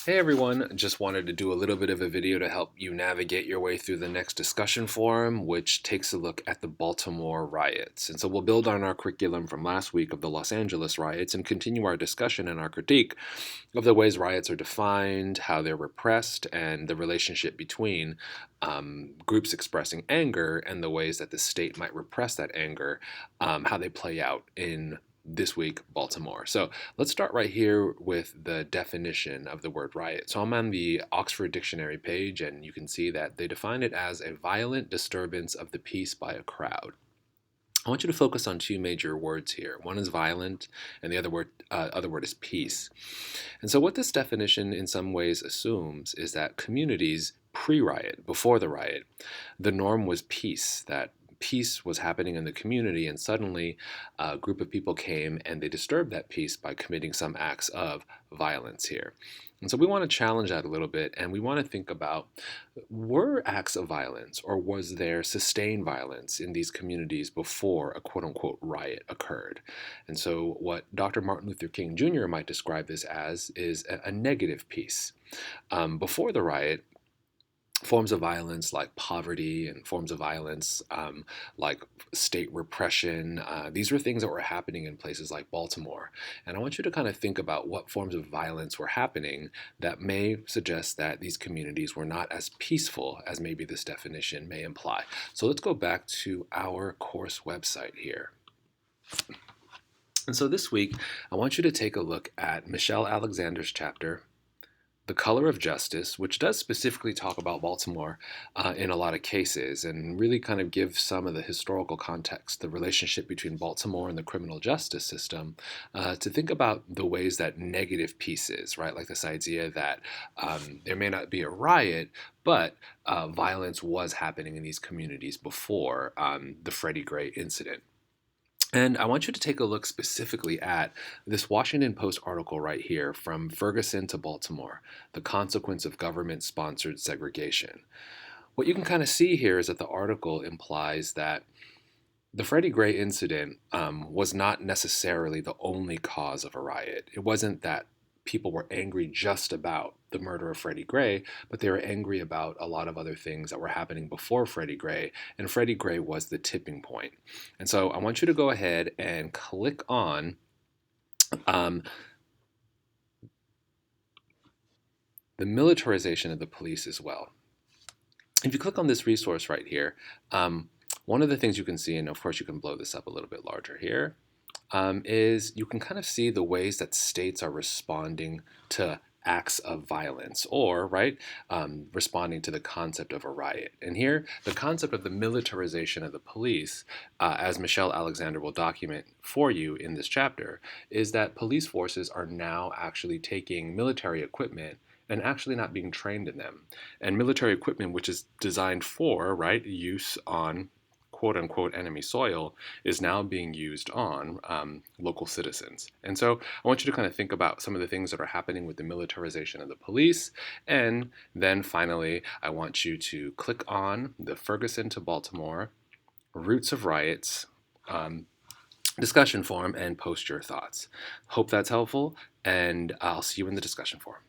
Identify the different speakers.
Speaker 1: Hey everyone, just wanted to do a little bit of a video to help you navigate your way through the next discussion forum, which takes a look at the Baltimore riots. And so we'll build on our curriculum from last week of the Los Angeles riots and continue our discussion and our critique of the ways riots are defined, how they're repressed, and the relationship between groups expressing anger and the ways that the state might repress that anger, how they play out in this week, Baltimore. So let's start right here with the definition of the word riot. So I'm on the Oxford Dictionary page, and you can see that they define it as a violent disturbance of the peace by a crowd. I want you to focus on two major words here. One is violent, and the other word is peace. And so what this definition in some ways assumes is that communities pre-riot, before the riot, the norm was peace, that peace was happening in the community, and suddenly a group of people came and they disturbed that peace by committing some acts of violence here. And so we want to challenge that a little bit, and we want to think about, were acts of violence or was there sustained violence in these communities before a quote-unquote riot occurred? And so what Dr. Martin Luther King Jr. might describe this as is a negative peace. Before the riot, forms of violence like poverty and forms of violence like state repression. These were things that were happening in places like Baltimore. And I want you to kind of think about what forms of violence were happening that may suggest that these communities were not as peaceful as maybe this definition may imply. So let's go back to our course website here. And so this week, I want you to take a look at Michelle Alexander's chapter, The Color of Justice, which does specifically talk about Baltimore in a lot of cases and really kind of give some of the historical context, the relationship between Baltimore and the criminal justice system, to think about the ways that negative pieces, right, like this idea that there may not be a riot, but violence was happening in these communities before the Freddie Gray incident. And I want you to take a look specifically at this Washington Post article right here, From Ferguson to Baltimore, The Consequence of Government-Sponsored Segregation. What you can kind of see here is that the article implies that the Freddie Gray incident was not necessarily the only cause of a riot. It wasn't that people were angry just about the murder of Freddie Gray, but they were angry about a lot of other things that were happening before Freddie Gray, and Freddie Gray was the tipping point. And so I want you to go ahead and click on the militarization of the police as well. If you click on this resource right here, one of the things you can see, and of course you can blow this up a little bit larger here, is you can kind of see the ways that states are responding to acts of violence or, right, responding to the concept of a riot. And here, the concept of the militarization of the police, as Michelle Alexander will document for you in this chapter, is that police forces are now actually taking military equipment and actually not being trained in them. And military equipment, which is designed for, right, use on quote-unquote enemy soil, is now being used on local citizens. And so I want you to kind of think about some of the things that are happening with the militarization of the police. And then finally, I want you to click on the Ferguson to Baltimore Roots of Riots discussion forum and post your thoughts. Hope that's helpful, and I'll see you in the discussion forum.